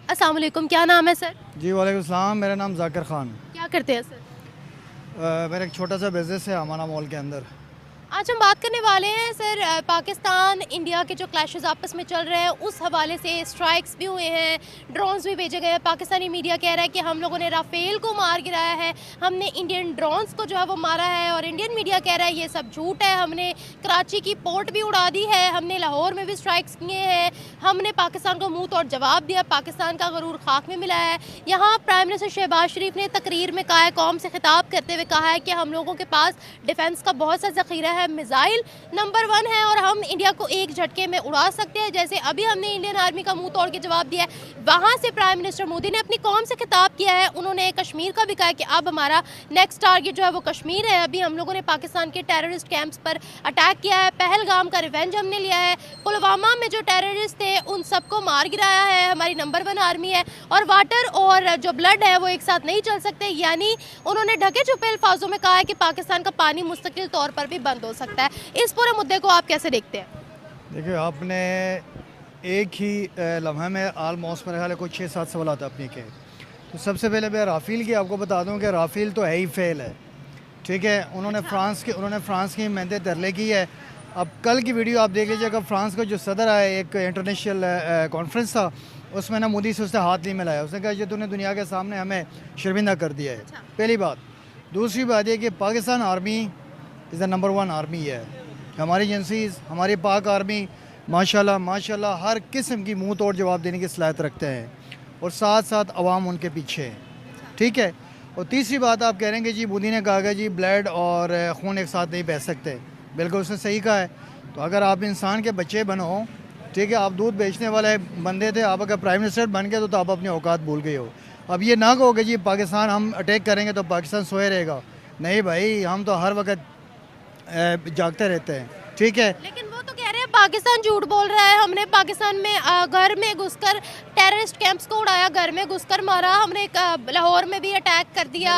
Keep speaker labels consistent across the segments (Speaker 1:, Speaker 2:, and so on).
Speaker 1: अस्सलाम वालेकुम, क्या नाम है सर?
Speaker 2: जी वालेकुम सलाम, मेरा नाम जाकिर ख़ान।
Speaker 1: क्या करते हैं सर?
Speaker 2: मेरा एक छोटा सा बिज़नेस है अमाना मॉल के अंदर।
Speaker 1: आज हम बात करने वाले हैं सर पाकिस्तान इंडिया के जो क्लैशेस आपस में चल रहे हैं उस हवाले से। स्ट्राइक्स भी हुए हैं, ड्रोन्स भी भेजे गए हैं। पाकिस्तानी मीडिया कह रहा है कि हम लोगों ने राफेल को मार गिराया है, हमने इंडियन ड्रोन्स को जो है वो मारा है, और इंडियन मीडिया कह रहा है ये सब झूठ है, हमने कराची की पोर्ट भी उड़ा दी है, हमने लाहौर में भी स्ट्राइक्स किए हैं, हमने पाकिस्तान को मुँह तोड़ जवाब दिया, पाकिस्तान का गरूर खाक में मिला है। यहाँ प्राइम मिनिस्टर शहबाज शरीफ ने तकरीर में कहा है, कौम से खिताब करते हुए कहा है कि हम लोगों के पास डिफेंस का बहुत सा ज़ख़ीरा है, मिसाइल नंबर 1 है और हम इंडिया को एक झटके में उड़ा सकते हैं। जैसे अभी हमने इंडियन आर्मी का मुंह तोड़ के जवाब दिया है। वहाँ से प्राइम मिनिस्टर मोदी ने अपनी कौम से खिताब किया है। उन्होंने कश्मीर का भी कहा कि अब हमारा नेक्स्ट टारगेट जो है वो कश्मीर है। अभी हम लोगों ने पाकिस्तान के टेररिस्ट कैंप्स पर अटैक किया है, पहलगाम का रिवेंज हमने लिया है, पुलवामा में जो टेररिस्ट थे उन सबको मार गिराया है, हमारी नंबर 1 आर्मी है, और वाटर और जो ब्लड है वो एक साथ नहीं चल सकते। यानी उन्होंने ढके छुपे अल्फाजों में कहा है कि पाकिस्तान का पानी मुस्तकिल तौर पर भी बंद हो सकता है। इस पूरे मुद्दे को आप कैसे देखते हैं?
Speaker 2: देखिए, आपने एक ही लम्हे में आलमोस्ट मेरे ख्याल है कुछ 6-7 सवाल अपने के। तो सबसे पहले मैं राफेल की आपको बता दूं कि राफेल तो है ही फेल है, ठीक है। उन्होंने फ्रांस की मेहनत तरले की है। अब कल की वीडियो आप देख लीजिएगा, फ्रांस का जो सदर आए, एक इंटरनेशनल कॉन्फ्रेंस था, उसमें ना मोदी से उसने हाथ नहीं मिलाया। उसने कहा, ये तूने दुनिया के सामने हमें शर्मिंदा कर दिया है। पहली बात। दूसरी बात यह कि Pakistan army is the number 1 army है। हमारी एजेंसीज़, हमारी पाक आर्मी माशाल्लाह हर किस्म की मुंह तोड़ जवाब देने की सलाहियत रखते हैं, और साथ साथ अवाम उनके पीछे है, ठीक है। और तीसरी बात, आप कह रहे हैं कि जी मोदी ने कहा जी ब्लड और खून एक साथ नहीं बह सकते। बिल्कुल उसने सही कहा है। तो अगर आप इंसान के बच्चे बनो, ठीक है, आप दूध बेचने वाले बंदे थे, आप अगर प्राइम मिनिस्टर बन गए तो आप अपनी औकात भूल गए हो। अब ये ना कहो कि जी पाकिस्तान हम अटैक करेंगे तो पाकिस्तान सोए रहेगा। नहीं भाई, हम तो हर वक्त जागते रहते हैं, ठीक है।
Speaker 1: लेकिन वो तो कह रहे हैं पाकिस्तान झूठ बोल रहा है, हमने पाकिस्तान में घर में घुसकर टेररिस्ट कैंप्स को उड़ाया, घर में घुसकर मारा, हमने लाहौर में भी अटैक कर दिया,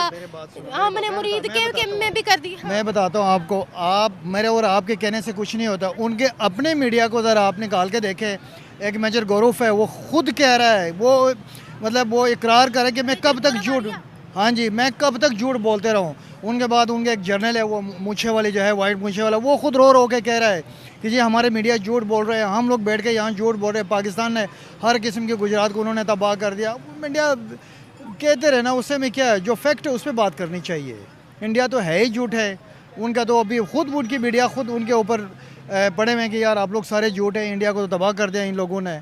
Speaker 1: हमने मुरीद के में भी कर दिया।
Speaker 2: मैं बताता हूँ आपको, आप मेरे और आपके कहने से कुछ नहीं होता। उनके अपने मीडिया को ज़रा आप निकाल के देखें। एक मेजर गौरव है, वो खुद कह रहा है, वो मतलब वो इकरार करे कि मैं कब तक झूठ, हाँ जी, मैं कब तक झूठ बोलते रहूँ। उनके बाद उनके एक जर्नल है, वो मूछे वाले जो है, वाइट मूछे वाला, वो खुद रो के कह रहा है कि जी हमारे मीडिया झूठ बोल रहे हैं, हम लोग बैठ के यहाँ झूठ बोल रहे हैं, पाकिस्तान ने हर किस्म के गुजरात को उन्होंने तबाह कर दिया। मीडिया कहते रहे ना, उससे में क्या है, जो फैक्ट है उस पर बात करनी चाहिए। इंडिया तो है ही झूठ है उनका। तो अभी खुद उनकी मीडिया खुद उनके ऊपर पड़े हुए हैं कि यार आप लोग सारे झूठ हैं, इंडिया को तो तबाह कर दिया इन लोगों ने।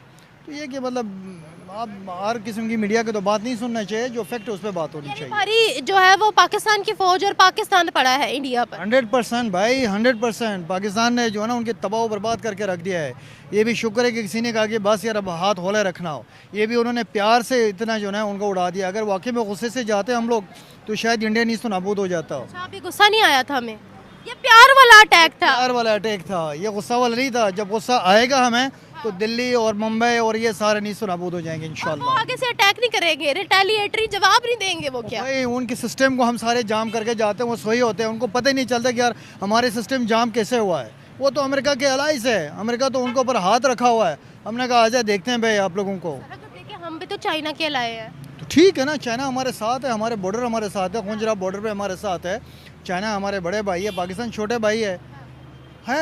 Speaker 2: तो ये कि मतलब आप हर किस्म की मीडिया की तो बात नहीं सुनना चाहिए, जो फैक्ट है उस पर बात होनी चाहिए।
Speaker 1: हमारी जो है वो पाकिस्तान की फौज और पाकिस्तान पड़ा है इंडिया पर।
Speaker 2: 100% भाई, 100% पाकिस्तान ने जो है ना उनके तबाह बर्बाद करके रख दिया है। ये भी शुक्र है कि किसी ने कहा कि बस यार अब हाथ हौले रखना हो। ये भी उन्होंने प्यार से इतना जो है उनको उड़ा दिया। अगर वाकई में गुस्से से जाते हम लोग तो शायद इंडिया ईस्ट तो नाबूद हो जाता।
Speaker 1: अच्छा, अभी गुस्सा नहीं आया था हमें, ये प्यार वाला अटैक था।
Speaker 2: प्यार वाला अटैक था, ये गुस्सा वाला नहीं था। जब गुस्सा आएगा हमें तो दिल्ली और मुंबई और ये सारे नीस्त नाबूद हो जाएंगे इंशाल्लाह।
Speaker 1: वो आगे से अटैक नहीं करेंगे, रिटेलिएटरी जवाब नहीं देंगे। वो क्या
Speaker 2: भाई, उनके सिस्टम को हम सारे जाम करके जाते हैं, वो सोई होते हैं, उनको पता ही नहीं चलता कि यार हमारे सिस्टम जाम कैसे हुआ है। वो तो अमेरिका के अलाइज है, अमेरिका तो उनके ऊपर हाथ रखा हुआ है। हमने कहा आजा देखते हैं भाई आप लोगों को।
Speaker 1: देखिए, हम भी तो चाइना के लाए हैं।
Speaker 2: तो ठीक है ना, चाइना हमारे साथ है, हमारे बॉर्डर हमारे साथ है, खुंजरा बॉर्डर पे हमारे साथ है। चाइना हमारे बड़े भाई है, पाकिस्तान छोटे भाई है,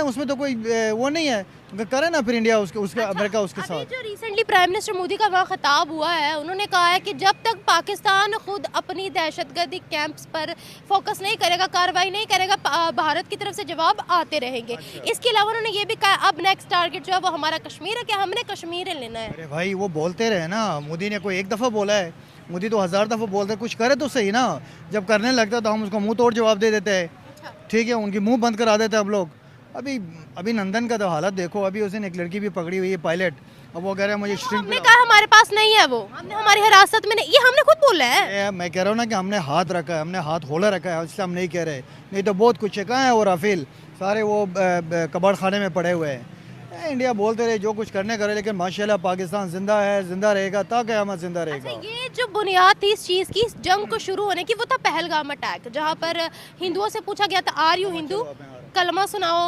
Speaker 2: उसमें तो कोई वो नहीं है। करे ना फिर इंडिया उसके अमेरिका उसके साथ।
Speaker 1: जो रिसेंटली प्राइम मिनिस्टर मोदी का वहाँ खिताब हुआ है, उन्होंने कहा है कि जब तक पाकिस्तान खुद अपनी दहशतगर्दी कैंप्स पर फोकस नहीं करेगा, कार्रवाई नहीं करेगा, भारत की तरफ से जवाब आते रहेंगे। इसके अलावा उन्होंने ये भी कहा अब नेक्स्ट टारगेट जो है वो हमारा कश्मीर है, कि हमने कश्मीर लेना है।
Speaker 2: अरे भाई, वो बोलते रहे ना, मोदी ने कोई एक दफ़ा बोला है? मोदी तो 1000 दफ़ा बोलते हैं। कुछ करे तो सही ना। जब करने लगता तो हम उसको मुंह तोड़ जवाब दे देते हैं, ठीक है, उनकी मुंह बंद करा देते हम लोग। अभी नंदन का तो हालत देखो। अभी उसने एक लड़की भी पकड़ी हुई है, पायलट। अब वो कह रहा है मुझे
Speaker 1: हमने कहा हमारे पास नहीं है, वो हमने हमारी हिरासत में नहीं, ये हमने खुद बोला है।
Speaker 2: मैं कह रहा हूँ ना कि हमने हाथ रखा है, हमने हाथ होला रखा है, इसलिए हम नहीं कह रहे। नहीं तो बहुत कुछ है। कहाँ है वो राफेल? सारे वो कबाड़ खाने में पड़े हुए हैं। इंडिया बोलते रहे जो कुछ करने करे, लेकिन माशाल्लाह पाकिस्तान जिंदा है, जिंदा रहेगा, क़यामत जिंदा रहेगा।
Speaker 1: अच्छा, ये जो बुनियाद थी इस चीज़ की, इस जंग को शुरू होने की, वो था पहलगाम अटैक, जहाँ पर हिंदुओं से पूछा गया था आर यू हिंदू, कलमा सुनाओ,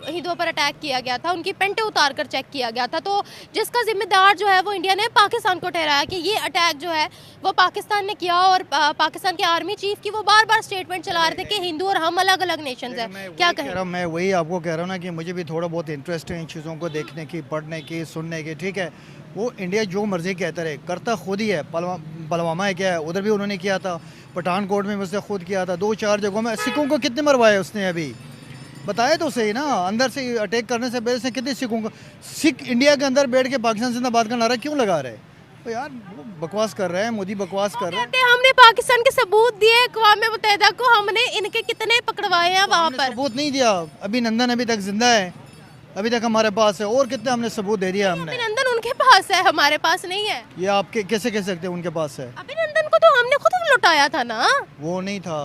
Speaker 1: हिंदुओं पर अटैक किया गया था, उनकी पेंटें उतार कर चेक किया गया था, तो जिसका जिम्मेदार जो है वो इंडिया ने पाकिस्तान को ठहराया कि ये अटैक जो है वो पाकिस्तान ने किया, और पाकिस्तान के आर्मी चीफ की वो बार बार स्टेटमेंट चला रहे थे कि हिंदू और हम अलग अलग नेशंस हैं। क्या कहें?
Speaker 2: मैं वही आपको कह रहा हूँ ना कि मुझे भी थोड़ा बहुत इंटरेस्ट है इन चीज़ों को देखने की, पढ़ने की, सुनने की, ठीक है। वो इंडिया जो मर्जी कहता रहे, करता खुद ही है। पुलवामा है क्या है, उधर भी उन्होंने किया था, पठानकोट में उसने खुद किया था, 2-4 जगहों में। सिखों को कितने मरवाए उसने अभी, बताया तो सही ना। अंदर से अटैक करने से पहले से कितने सिखों को, सिख इंडिया के अंदर बैठ के पाकिस्तान जिंदाबाद का नारा क्यों लगा रहे? तो यार वो बकवास कर रहे हैं, मोदी बकवास कर रहे हैं।
Speaker 1: कहते हैं हमने पाकिस्तान के सबूत दिए अक़वाम मुत्तहिदा को, हमने इनके कितने पकड़वाए हैं वहाँ पर।
Speaker 2: सबूत नहीं दिया। अभिनंदन अभी तक जिंदा है, अभी तक हमारे पास है, और कितने हमने सबूत दे दिया हमने।
Speaker 1: अभिनंदन उनके पास है, हमारे पास नहीं है।
Speaker 2: ये आप कैसे कह सकते हैं उनके पास है?
Speaker 1: अभिनंदन को तो हमने खुद लुटाया था ना।
Speaker 2: वो नहीं था,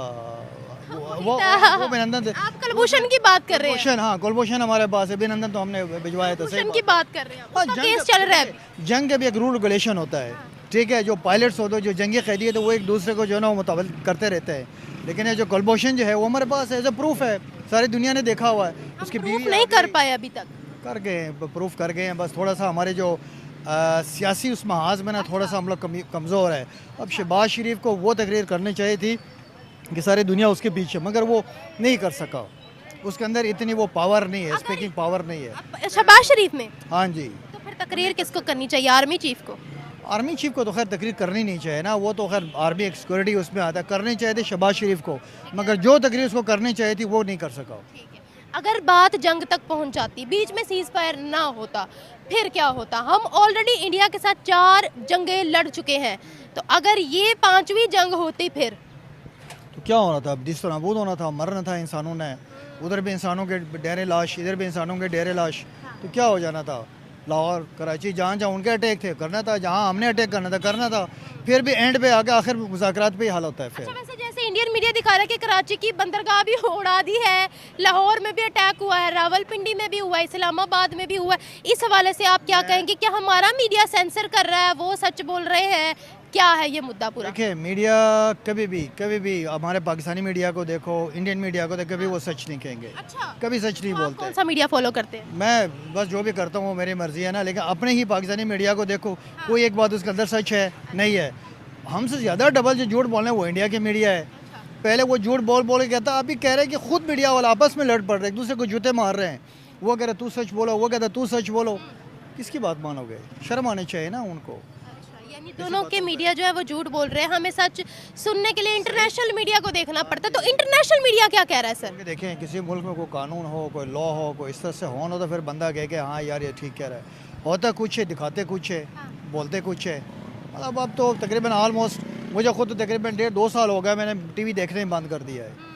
Speaker 2: वो अभिनंदन थे।
Speaker 1: आप कुलभूषण की बात कर रहे हैं?
Speaker 2: कुलभूषण, हाँ कुलभूषण हमारे पास है, अभिनंदन तो हमने भिजवाया था।
Speaker 1: कुलभूषण की बात कर रहे हैं,
Speaker 2: हाँ,
Speaker 1: उसका केस चल रहा है।
Speaker 2: जंग का भी एक रूल रेगुलेशन होता है, ठीक है। जो पायलट्स होते हैं, जो जंगी कैदी है, तो वो एक दूसरे को जो है ना मुताबिल करते रहते हैं। लेकिन ये जो कुलभूषण जो है वो हमारे पास एज ए प्रूफ है, सारी दुनिया ने देखा हुआ है। उसकी बीवी
Speaker 1: नहीं कर पाए अभी तक।
Speaker 2: कर गए, प्रूफ कर गए हैं। बस थोड़ा सा हमारे जो सियासी उस महाज में ना थोड़ा सा हम लोग कमज़ोर है। अब शहबाज शरीफ को वो तकरीर करनी चाहिए थी कि सारी दुनिया उसके पीछे, मगर वो नहीं कर सका। उसके अंदर इतनी वो पावर नहीं है, स्पीकिंग पावर नहीं है
Speaker 1: शहबाज शरीफ में।
Speaker 2: हाँ जी।
Speaker 1: तो फिर तकरीर किसको करनी चाहिए? आर्मी चीफ को?
Speaker 2: आर्मी चीफ को तो खैर तकरीर करनी नहीं चाहिए ना, वो तो खैर आर्मी एक सिक्योरिटी उसमें आता है। करनी चाहिए थी शहबाज शरीफ को, मगर जो तकरीर उसको करनी चाहिए थी वो नहीं कर सका।
Speaker 1: अगर बात जंग तक पहुंच जाती, बीच में सीज फायर ना होता, फिर क्या होता? हम ऑलरेडी इंडिया के साथ 4 जंगें लड़ चुके हैं, तो अगर ये 5वीं जंग होती फिर
Speaker 2: तो क्या होना था? दिस नाबूद होना था, मरना था इंसानों ने। उधर भी इंसानों के डेरे लाश, इधर भी इंसानों के डेरे लाश, तो क्या हो जाना था? लाहौर, कराची, जहाँ जहाँ उनके अटैक थे करना था, जहाँ हमने अटैक करना था। फिर भी एंड पे आके आखिर मुज़ाकरात पे ही हाल होता है। फिर
Speaker 1: वैसे जैसे इंडियन मीडिया दिखा रहा है कि कराची की बंदरगाह भी उड़ा दी है, लाहौर में भी अटैक हुआ है, रावलपिंडी में भी हुआ है, इस्लामाबाद में भी हुआ है। इस हवाले से आप क्या कहेंगे? क्या हमारा मीडिया सेंसर कर रहा है, वो सच बोल रहे हैं? क्या है ये मुद्दा पूरा?
Speaker 2: देखिए, मीडिया कभी भी हमारे पाकिस्तानी मीडिया को देखो, इंडियन मीडिया को देखो, कभी वो सच नहीं कहेंगे।
Speaker 1: अच्छा,
Speaker 2: कभी सच नहीं बोलते।
Speaker 1: कौन सा मीडिया फॉलो करते हैं?
Speaker 2: मैं बस जो भी करता हूँ वो मेरी मर्जी है ना, लेकिन अपने ही पाकिस्तानी मीडिया को देखो, कोई एक बात उसके अंदर सच है नहीं है। हमसे ज़्यादा डबल जो झूठ बोल रहे हैं वो इंडिया की मीडिया है। पहले वो झूठ बोल के कहता, अभी कह रहे हैं कि खुद मीडिया वाले आपस में लड़ पड़ रहे हैं, एक दूसरे को जूते मार रहे हैं। वो कह रहे तू सच बोलो, वो कहता तू सच बोलो। किसकी बात मानोगे? शर्म आनी चाहिए ना उनको।
Speaker 1: यानी दोनों के मीडिया जो है वो झूठ बोल रहे हैं। हमें सच सुनने के लिए इंटरनेशनल मीडिया को देखना पड़ता है। तो इंटरनेशनल मीडिया क्या कह रहा है सर?
Speaker 2: देखें, किसी मुल्क में कोई कानून हो, कोई लॉ हो, कोई इस तरह से हो ना, तो फिर बंदा कहे कि हाँ यार ये ठीक कह रहा है। होता कुछ है, दिखाते कुछ है, बोलते कुछ है। मतलब अब तो तकरीबन ऑलमोस्ट मुझे खुद तो तकरीबन 1.5-2 साल हो गया मैंने टीवी देखने ही बंद कर दिया है।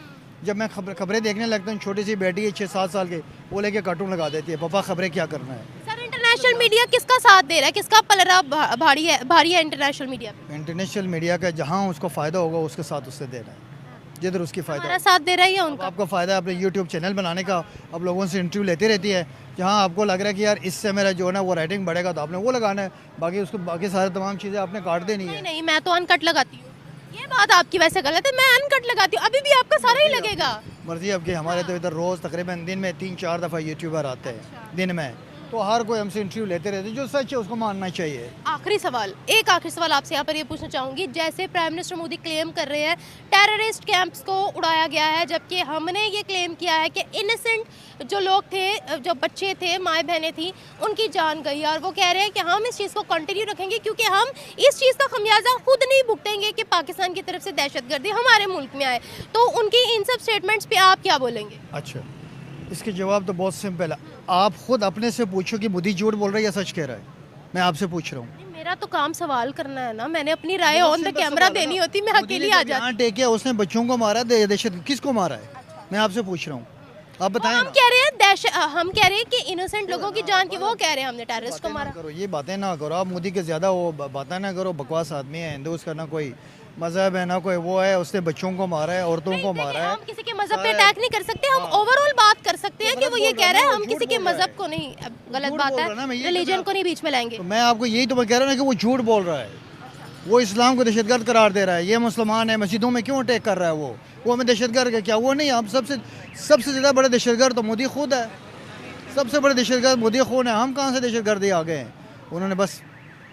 Speaker 2: जब मैं खबरें देखने लगता हूँ, छोटी सी बेटी है 6-7 साल की, वो लेके कार्टून लगा देती है, पापा खबरें क्या करना है।
Speaker 1: सर इंटरनेशनल मीडिया किसका साथ दे रहा है? किसका पलड़ा भारी है इंटरनेशनल मीडिया पे?
Speaker 2: इंटरनेशनल मीडिया का जहाँ उसको फ़ायदा होगा उसके साथ उससे देना है, जिधर उसकी फ़ायदा।
Speaker 1: हमारा साथ दे रहा है या उनका?
Speaker 2: आपको फ़ायदा है अपने यूट्यूब चैनल बनाने का, अब लोगों से इंटरव्यू लेती रहती है, जहाँ आपको लग रहा है कि यार इससे मेरा जो है ना वो रेटिंग बढ़ेगा, तो आपने वो लगाना है। बाकी सारे तमाम चीज़ें आपने काट देनी है।
Speaker 1: नहीं, मैं तो अनकट लगाती हूँ। ये बात आपकी वैसे गलत है, मैं अनकट लगाती हूँ। अभी भी आपका सारा ही लगेगा।
Speaker 2: मर्जी आपकी। हमारे तो इधर रोज़ तकरीबन दिन में 3-4 दफ़ा यूट्यूबर आते हैं दिन में, तो हर कोई हमसे इंटरव्यू लेते रहते हैं। जो सच है उसको मानना चाहिए।
Speaker 1: आखिरी सवाल आपसे यहाँ पर ये पूछना चाहूँगी, जैसे प्राइम मिनिस्टर मोदी क्लेम कर रहे हैं टेररिस्ट कैंप्स को उड़ाया गया है, जबकि हमने ये क्लेम किया है कि इनोसेंट जो लोग थे, जो बच्चे थे, माएँ बहनें थी, उनकी जान गई। और वो कह रहे हैं कि हम इस चीज़ को कंटिन्यू रखेंगे क्योंकि हम इस चीज़ का खमियाजा खुद नहीं भुगतेंगे कि पाकिस्तान की तरफ से दहशतगर्दी हमारे मुल्क में आए। तो उनकी इन सब स्टेटमेंट्स पे आप क्या बोलेंगे?
Speaker 2: अच्छा, इसके जवाब तो बहुत सिंपल है। आप खुद अपने से पूछो कि मोदी झूठ बोल रहा है या सच कह रहा है। मैं आपसे पूछ रहा हूँ।
Speaker 1: मेरा तो काम सवाल करना है ना, मैंने अपनी राय ऑन द कैमरा देनी होती, मैं अकेली आ जाती।
Speaker 2: टेकिया उसने बच्चों को मारा, दहशत किसको मारा है? मैं आपसे पूछ रहा हूँ, आप बताएं।
Speaker 1: हम कह रहे हैं हम कह रहे हैं कि इनोसेंट लोगों की जान की, वो कह रहे हैं हमने टेररिस्ट को मारा।
Speaker 2: करो ये बातें ना करो आप, मोदी के ज़्यादा वो बातें ना करो। बकवास आदमी है, हिंदू, उसका ना कोई मजहब है ना कोई वो है। उसने बच्चों को मारा है, औरतों को मारा है।
Speaker 1: हम किसी के मजहब पे अटैक नहीं कर सकते, हम ओवरऑल बात कर सकते हैं कि वो ये कह रहे हैं। हम किसी के मजहब को नहीं, गलत बात है, रिलीजन को नहीं बीच में लाएंगे।
Speaker 2: मैं आपको यही तो मैं कह रहा हूँ कि वो झूठ बोल रहा है। वो इस्लाम को दहशतगर्द करार दे रहा है, ये मुसलमान है, मस्जिदों में क्यों अटैक कर रहा है वो हमें दहशतगर्द है क्या? वो नहीं, हम सबसे ज़्यादा बड़े दहशतगर्द तो मोदी खुद है, सबसे बड़े दहशतगर्द मोदी खून है। हम कहाँ से दहशतगर्दी आ गए हैं? उन्होंने बस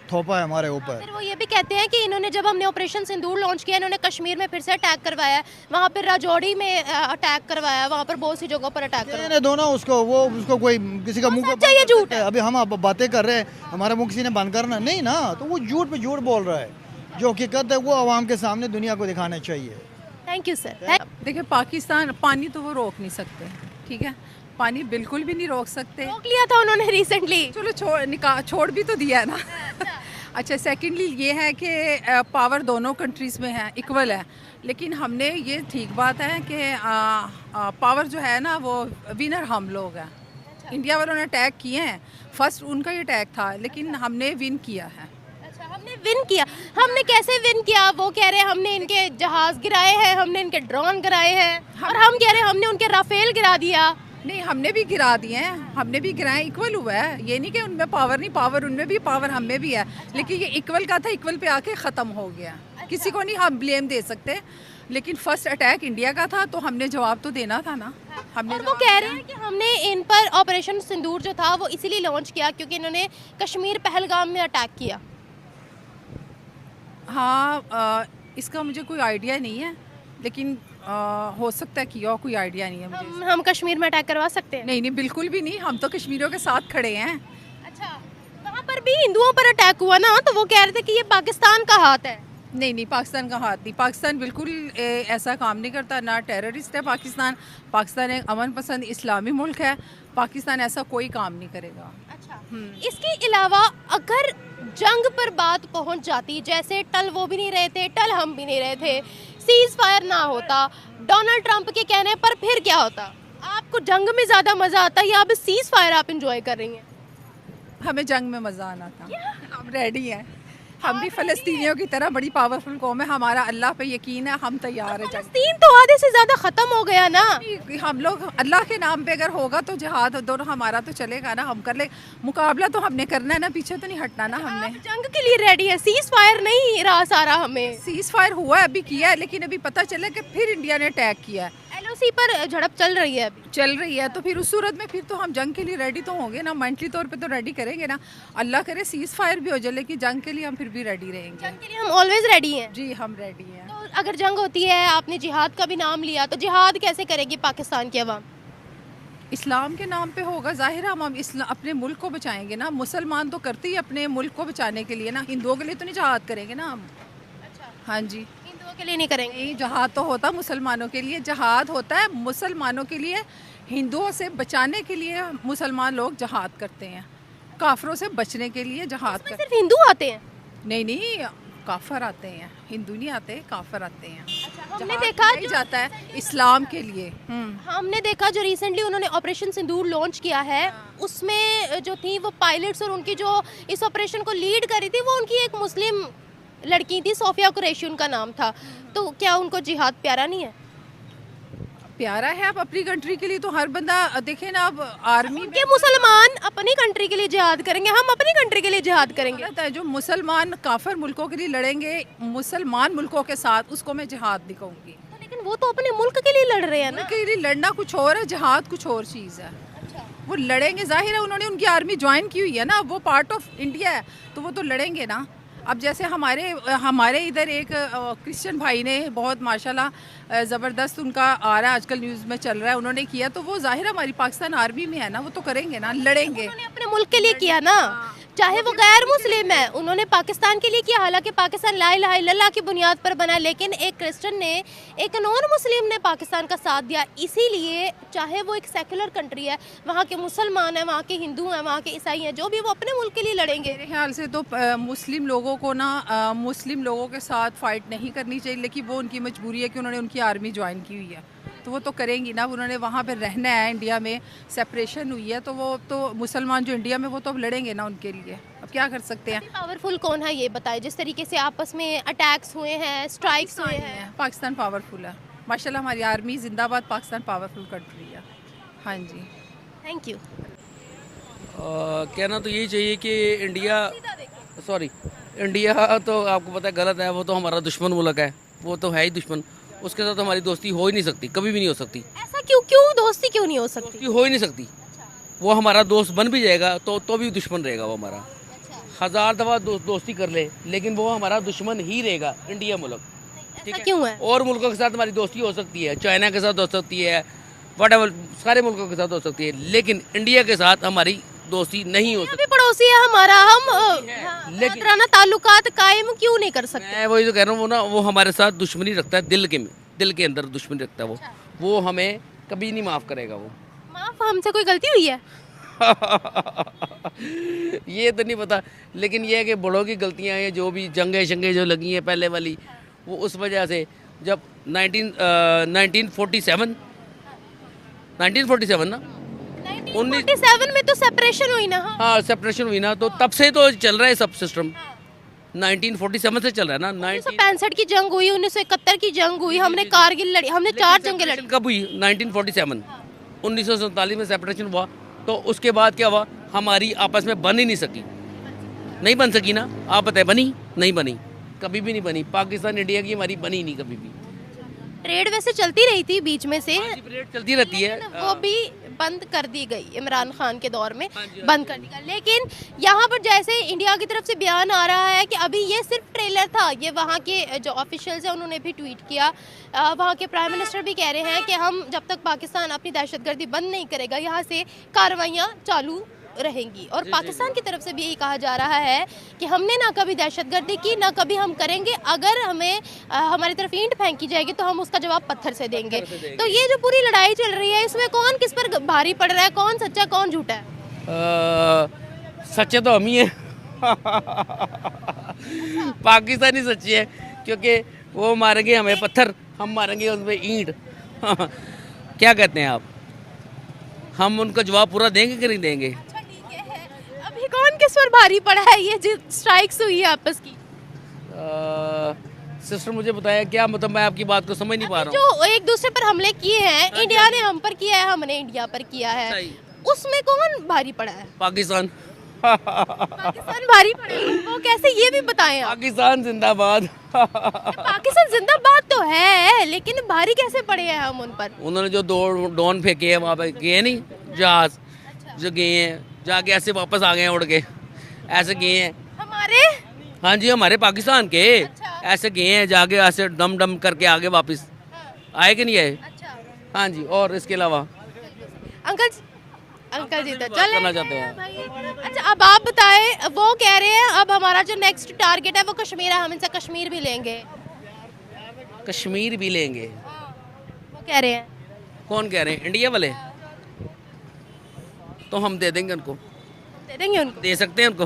Speaker 2: थोपा है हमारे ऊपर।
Speaker 1: फिर वो ये भी कहते हैं कि इन्होंने जब हमने ऑपरेशन सिंदूर लॉन्च किया, इन्होंने कश्मीर में फिर से अटैक करवाया, वहाँ पर राजौरी में अटैक करवाया, वहाँ पर बहुत सी जगहों पर अटैक करवाया।
Speaker 2: कहने दो ना उसको, वो उसको कोई किसी का मुंह
Speaker 1: सच्चा या झूठ है?
Speaker 2: अभी हम आप बातें कर रहे हैं, हमारा मुंह किसी ने बंद करना नहीं ना, तो वो झूठ पे झूठ बोल रहा है। जो हकीकत है वो आवाम के सामने दुनिया को दिखाना चाहिए।
Speaker 1: Thank you sir.
Speaker 3: देखिए पाकिस्तान पानी तो वो रोक नहीं सकते, ठीक है, पानी बिल्कुल भी नहीं रोक सकते।
Speaker 1: रोक लिया था उन्होंने रिसेंटली।
Speaker 3: चलो छोड़ भी तो दिया है ना। अच्छा, सेकेंडली ये है कि पावर दोनों कंट्रीज़ में है, इक्वल है, लेकिन हमने ये ठीक बात है कि पावर जो है ना वो विनर हम लोग हैं। इंडिया वालों ने अटैक किए हैं, फर्स्ट उनका ही अटैक था, लेकिन हमने विन किया है।
Speaker 1: अच्छा, हमने विन किया। हमने कैसे विन किया? वो कह रहे हैं हमने इनके जहाज गिराए हैं, हमने इनके ड्रोन गिराए हैं, और हम कह रहे हैं हमने उनके राफेल गिरा दिया।
Speaker 3: नहीं, हमने भी गिरा दिए हैं, हमने भी गिराए, इक्वल हुआ है। ये नहीं कि उनमें पावर नहीं, पावर उनमें भी, पावर हमें भी है, लेकिन ये इक्वल का था, इक्वल पे आके ख़त्म हो गया। किसी को नहीं हम ब्लेम दे सकते, लेकिन फर्स्ट अटैक इंडिया का था तो हमने जवाब तो देना था ना। हमने
Speaker 1: और वो कह रहे हैं कि हमने इन पर ऑपरेशन सिंदूर जो था वो इसीलिए लॉन्च किया क्योंकि इन्होंने कश्मीर पहलगाम में अटैक किया।
Speaker 3: हाँ, इसका मुझे कोई आइडिया नहीं है, लेकिन हो सकता है कि और कोई आइडिया नहीं है मुझे।
Speaker 1: हम कश्मीर में अटैक करवा सकते हैं?
Speaker 3: नहीं नहीं, बिल्कुल भी नहीं, हम तो कश्मीरियों के साथ खड़े हैं।
Speaker 1: अच्छा, वहाँ पर भी हिंदुओं पर अटैक हुआ ना, तो वो कह रहे थे कि ये पाकिस्तान का हाथ है।
Speaker 3: नहीं नहीं, पाकिस्तान का हाथ नहीं, पाकिस्तान बिल्कुल ऐसा काम नहीं करता, ना टेररिस्ट है पाकिस्तान। पाकिस्तान एक अमन पसंद इस्लामी मुल्क है, पाकिस्तान ऐसा कोई काम नहीं करेगा।
Speaker 1: अच्छा, इसके अलावा अगर जंग पर बात पहुंच जाती, जैसे टल वो भी नहीं रहे थे, टल हम भी नहीं रहे थे, सीज फायर ना होता, डोनाल्ड ट्रंप के कहने पर, फिर क्या होता? आपको जंग में ज़्यादा मज़ा आता या अब सीज फायर आप इंजॉय कर रही हैं?
Speaker 3: हमें जंग में मज़ा आना था, हम रेडी हैं। हम भी फ़लस्तीनियों की तरह बड़ी पावरफुल कौम है, हमारा अल्लाह पे यकीन है, हम तैयार हैं।
Speaker 1: फ़लस्तीन तो आधे से ज़्यादा ख़त्म हो गया ना।
Speaker 3: हम लोग अल्लाह के नाम पे अगर होगा तो जिहाद दोनों हमारा तो चलेगा ना, हम कर ले, मुकाबला तो हमने करना है ना, पीछे तो नहीं हटना ना हमने।
Speaker 1: आप जंग के लिए रेडी है, सीज फायर नहीं रहा सारा हमें।
Speaker 3: सीज फायर हुआ है, अभी किया है, लेकिन अभी पता चला कि फिर इंडिया ने अटैक किया है।
Speaker 1: LOC पर झड़प चल रही है, अभी
Speaker 3: चल रही है, तो फिर उस सूरत में फिर तो हम जंग के लिए रेडी तो होंगे ना, मेंटली तौर पे तो रेडी करेंगे ना। अल्लाह करे सीज फायर भी हो जाए, लेकिन जंग के लिए हम फिर भी रेडी रहेंगे।
Speaker 1: जंग के लिए हम ऑलवेज रेडी हैं।
Speaker 3: जी, हम रेडी हैं।
Speaker 1: तो अगर जंग होती है, आपने जिहाद का भी नाम लिया, तो जिहाद कैसे करेगी पाकिस्तान की अवाम?
Speaker 3: इस्लाम के नाम पे होगा, जाहिर है हम अपने मुल्क को बचाएंगे ना। मुसलमान तो करते ही अपने मुल्क को बचाने के लिए ना, हिंदुओं के लिए तो नहीं जहाद करेंगे ना हम।
Speaker 1: अच्छा,
Speaker 3: हाँ जी,
Speaker 1: हिंदुओं के लिए नहीं करेंगे?
Speaker 3: नहीं, जहाद तो होता मुसलमानों के लिए, जहाद होता है मुसलमानों के लिए, हिंदुओं से बचाने के लिए मुसलमान लोग जहाद करते हैं, काफरों से बचने के लिए जहाद
Speaker 1: इसमें
Speaker 3: करते
Speaker 1: सिर्फ हिंदू आते हैं?
Speaker 3: नहीं नहीं, काफर आते हैं, हिंदू नहीं आते, काफर आते हैं।
Speaker 1: हमने
Speaker 3: जहाद
Speaker 1: देखा
Speaker 3: किया जाता है इस्लाम के लिए।
Speaker 1: हमने देखा जो रिसेंटली उन्होंने ऑपरेशन सिंदूर लॉन्च किया है, उसमें जो थी वो पायलट्स और उनकी जो इस ऑपरेशन को लीड करी थी वो उनकी एक मुस्लिम लड़की थी, सोफिया कुरैशी उनका नाम था। तो क्या उनको जिहाद प्यारा नहीं है?
Speaker 3: प्यारा है, आप अपनी कंट्री के लिए तो हर बंदा देखे ना। अब आर्मी में
Speaker 1: के मुसलमान अपनी कंट्री के लिए जिहाद करेंगे, हम अपनी कंट्री के लिए जिहाद करेंगे।
Speaker 3: गलत है, जो मुसलमान काफिर मुल्कों के लिए लड़ेंगे मुसलमान मुल्कों के साथ, उसको मैं जिहाद नहीं कहूँगी।
Speaker 1: तो लेकिन वो तो अपने मुल्क के लिए लड़ रहे हैं ना।
Speaker 3: उनके लिए लड़ना कुछ और है, जिहाद कुछ और चीज़ है। वो लड़ेंगे, जाहिर है उन्होंने उनकी आर्मी ज्वाइन की हुई है ना, वो पार्ट ऑफ इंडिया है, तो वो तो लड़ेंगे ना। अब जैसे हमारे इधर एक क्रिश्चियन भाई ने बहुत माशाल्लाह ज़बरदस्त, उनका आ रहा है आजकल न्यूज़ में चल रहा है, उन्होंने किया, तो वो जाहिर है हमारी पाकिस्तान आर्मी में है ना, वो तो करेंगे ना, लड़ेंगे।
Speaker 1: उन्होंने अपने मुल्क के लिए किया ना, चाहे वो गैर मुस्लिम है, उन्होंने पाकिस्तान के लिए किया। हालांकि पाकिस्तान ला इलाहा इल्लल्लाह की बुनियाद पर बना, लेकिन एक क्रिश्चियन ने, एक नॉन मुस्लिम ने पाकिस्तान का साथ दिया। इसीलिए चाहे वो एक सेकुलर कंट्री है, वहाँ के मुसलमान हैं, वहाँ के हिंदू हैं, वहाँ के ईसाई हैं, जो भी, वो अपने मुल्क के लिए लड़ेंगे।
Speaker 3: मेरे ख्याल से तो मुस्लिम लोगों को ना मुस्लिम लोगों के साथ फाइट नहीं करनी चाहिए, लेकिन वो उनकी मजबूरी है कि उन्होंने उनकी आर्मी ज्वाइन की हुई है, तो वो तो करेंगी ना। उन्होंने वहाँ पे रहना है, इंडिया में सेपरेशन हुई है, तो वो तो मुसलमान जो इंडिया में, वो तो अब लड़ेंगे ना उनके लिए। अब क्या कर सकते हैं।
Speaker 1: पावरफुल कौन है ये बताए? जिस तरीके से आपस में अटैक्स हुए हैं, स्ट्राइक्स हुए हैं।
Speaker 3: पाकिस्तान पावरफुल है माशाल्लाह, हमारी आर्मी जिंदाबाद, पाकिस्तान पावरफुल कंट्री है। हाँ जी,
Speaker 1: थैंक यू।
Speaker 4: कहना तो यही चाहिए कि इंडिया, सॉरी, इंडिया तो आपको पता है गलत है, वो तो हमारा दुश्मन मुल्क है, वो तो है ही दुश्मन। उसके साथ हमारी दोस्ती हो ही नहीं सकती, कभी भी नहीं हो सकती।
Speaker 1: ऐसा क्यों क्यों दोस्ती क्यों नहीं हो सकती?
Speaker 4: दोस्ती हो ही नहीं सकती। वो हमारा दोस्त बन भी जाएगा तो भी दुश्मन रहेगा वो हमारा। हज़ार दफ़ा दोस्ती कर ले, लेकिन वो हमारा दुश्मन ही रहेगा, इंडिया मुल्क।
Speaker 1: ऐसा क्यों है?
Speaker 4: और मुल्कों के साथ हमारी दोस्ती हो सकती है, चाइना के साथ हो सकती है, व्हाटएवर, सारे मुल्कों के साथ हो सकती है, लेकिन इंडिया के साथ हमारी दोस्ती नहीं हो सकती।
Speaker 1: भी पड़ोसी है हमारा, हम
Speaker 4: लेकिन-
Speaker 1: लेकिन ताल्लुकात कायम क्यों नहीं कर सकते?
Speaker 4: मैं वही तो कह रहा हूँ, वो ना वो हमारे साथ दुश्मनी रखता है, दिल के अंदर दुश्मनी रखता है वो हमें कभी नहीं माफ़ करेगा वो।
Speaker 1: माफ, हमसे कोई गलती हुई है?
Speaker 4: ये तो नहीं पता, लेकिन ये है कि बड़ों की गलतियाँ हैं, जो भी जंगें शंगें जो लगी हैं पहले वाली, वो उस वजह से जब 1947 ना
Speaker 1: 1947 में तो सेपरेशन हुई ना? हाँ।
Speaker 4: हाँ सेपरेशन हुई ना, तो तब से तो चल रहा है सब सिस्टम। 1947 से चल रहा है ना।
Speaker 1: 1965 की जंग हुई, 1971 की जंग हुई, हमने कारगिल लड़ी, हमने 4 जंगें लड़ी।
Speaker 4: कब हुई? 1947। 1947 में सेपरेशन हुआ, तो उसके बाद क्या हुआ, हमारी आपस में बन ही नहीं सकी, नहीं बन सकी ना। आप बताएं, बनी? नहीं बनी, कभी भी नहीं बनी। पाकिस्तान इंडिया की हमारी बनी नहीं कभी भी।
Speaker 1: ट्रेड वैसे चलती रही थी बीच में से,
Speaker 4: रेट चलती रहती है।
Speaker 1: वो भी बंद कर दी गई इमरान खान के दौर में, बंद कर दी गई। लेकिन यहाँ पर जैसे इंडिया की तरफ से बयान आ रहा है कि अभी ये सिर्फ ट्रेलर था, ये वहाँ के जो ऑफिशियल्स हैं उन्होंने भी ट्वीट किया, वहाँ के प्राइम मिनिस्टर भी कह रहे हैं कि हम जब तक पाकिस्तान अपनी दहशतगर्दी बंद नहीं करेगा, यहाँ से कार्रवाइयाँ चालू रहेंगी। और पाकिस्तान की तरफ से भी यही कहा जा रहा है कि हमने ना कभी दहशतगर्दी की, ना कभी हम करेंगे। अगर हमें हमारी तरफ ईंट फेंकी जाएगी तो हम उसका जवाब पत्थर से देंगे। तो ये जो पूरी लड़ाई चल रही है, इसमें कौन किस पर भारी पड़ रहा है, कौन सच्चा कौन झूठा है?
Speaker 4: सच्चे तो हम ही हैं। पाकिस्तानी सच्चे है, क्योंकि वो मारेंगे हमें पत्थर, हम मारेंगे उसमें ईंट। क्या कहते हैं आप, हम उनका जवाब पूरा देंगे कि नहीं देंगे?
Speaker 1: अभी कौन किस पर भारी पड़ा है, ये जो स्ट्राइक्स हुई है आपस की?
Speaker 4: सिस्टर मुझे बताया क्या, मतलब मैं आपकी बात को समझ नहीं पा रहा हूँ।
Speaker 1: जो एक दूसरे पर हमले किए हैं, इंडिया ने हम पर किया है, हमने इंडिया पर किया है,
Speaker 4: सही।
Speaker 1: उसमें कौन भारी पड़ा है?
Speaker 4: पाकिस्तान।
Speaker 1: पाकिस्तान भारी पड़ा है, वो कैसे, ये भी बताएं आप।
Speaker 4: पाकिस्तान जिंदाबाद।
Speaker 1: पाकिस्तान जिंदाबाद तो है, लेकिन भारी कैसे पड़े हैं हम उन पर?
Speaker 4: उन्होंने जो दो ड्रोन फेंके हैं वहाँ पे, गए नहीं जहाज, जो गए हैं जाके ऐसे वापस आ गए हैं उड़ के, ऐसे गए हैं
Speaker 1: हमारे?
Speaker 4: हाँ जी, हमारे पाकिस्तान के।
Speaker 1: अच्छा।
Speaker 4: ऐसे गए हैं जाके, ऐसे डम डम करके आगे वापस आए कि नहीं आए?
Speaker 1: अच्छा
Speaker 4: हाँ जी। और इसके अलावा
Speaker 1: अंकल जी तो
Speaker 4: बात
Speaker 1: चले
Speaker 4: करना चाहते हैं।
Speaker 1: भाई। अच्छा अब आप बताएं, वो कह रहे हैं अब हमारा जो नेक्स्ट टारगेट है वो कश्मीर है, हम इनसे कश्मीर भी लेंगे।
Speaker 4: कश्मीर भी लेंगे?
Speaker 1: वो कह रहे हैं।
Speaker 4: कौन कह रहे हैं? इंडिया वाले? तो हम दे देंगे उनको,
Speaker 1: दे देंगे उनको?
Speaker 4: दे सकते हैं उनको।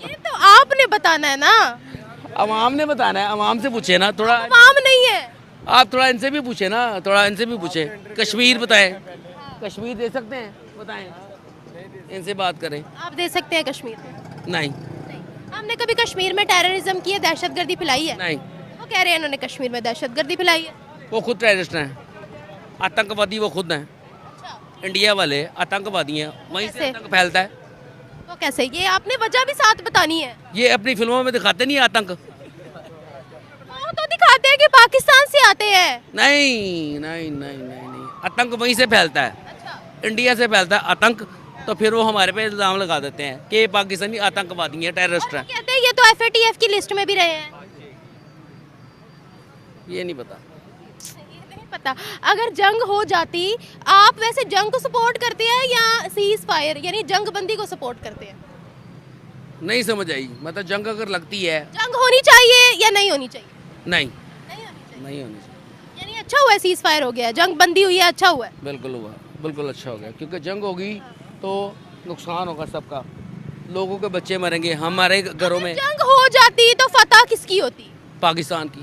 Speaker 1: ये तो आपने बताना है ना,
Speaker 4: अवाम ने बताना है, अवाम से पूछे ना थोड़ा।
Speaker 1: आम नहीं है।
Speaker 4: आप थोड़ा इनसे भी पूछे ना, थोड़ा इनसे भी पूछे। कश्मीर बताएं, कश्मीर दे सकते हैं? बताएं, इनसे बात करें।
Speaker 1: आप दे सकते हैं कश्मीर?
Speaker 4: नहीं।
Speaker 1: हमने कभी कश्मीर में टेररिज्म की है, दहशतगर्दी फैलाई है?
Speaker 4: नहीं।
Speaker 1: वो कह रहे हैं इन्होंने कश्मीर में दहशतगर्दी फैलाई है।
Speaker 4: वो खुद टेररिस्ट हैं, आतंकवादी वो खुद हैं। इंडिया वाले आतंकवादी हैं, वहीं से
Speaker 1: कैसे?
Speaker 4: आतंक फैलता है।
Speaker 1: वो कैसे? ये आपने वजह भी साथ बतानी है।
Speaker 4: ये अपनी फिल्मों में दिखाते नहीं आतंक?
Speaker 1: वो तो दिखाते हैं कि पाकिस्तान से आते हैं।
Speaker 4: नहीं नहीं नहीं नहीं नहीं, आतंक वहीं से फैलता है, इंडिया से फैलता है आतंक। तो फिर वो हमारे पे इल्ज़ाम लगा देते हैं कि पाकिस्तानी आतंकवादी हैं, टेररिस्ट हैं।
Speaker 1: कहते हैं ये तो FATF की लिस्ट में भी रहे हैं।
Speaker 4: ये नहीं पता।
Speaker 1: ये नहीं पता। अगर जंग हो जाती, आप वैसे जंग को सपोर्ट करते हैं या सीज फायर यानी जंग बंदी को सपोर्ट करते हैं?
Speaker 4: नहीं समझ आई, मतलब जंग अगर लगती है,
Speaker 1: जंग होनी चाहिए या नहीं होनी चाहिए?
Speaker 4: नहीं
Speaker 1: नहीं होनी चाहिए।
Speaker 4: नहीं होनी चाहिए।
Speaker 1: यानी अच्छा हुआ है सीज फायर हो गया, जंग बंदी हुई है, अच्छा हुआ है।
Speaker 4: बिल्कुल हुआ, बिल्कुल अच्छा हो गया, क्योंकि जंग होगी तो नुकसान होगा सबका, लोगों के बच्चे मरेंगे, हमारे घरों में।
Speaker 1: जंग हो जाती तो फतह किसकी होती?
Speaker 4: पाकिस्तान की।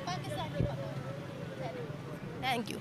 Speaker 1: पाकिस्तान की फतह। Thank you.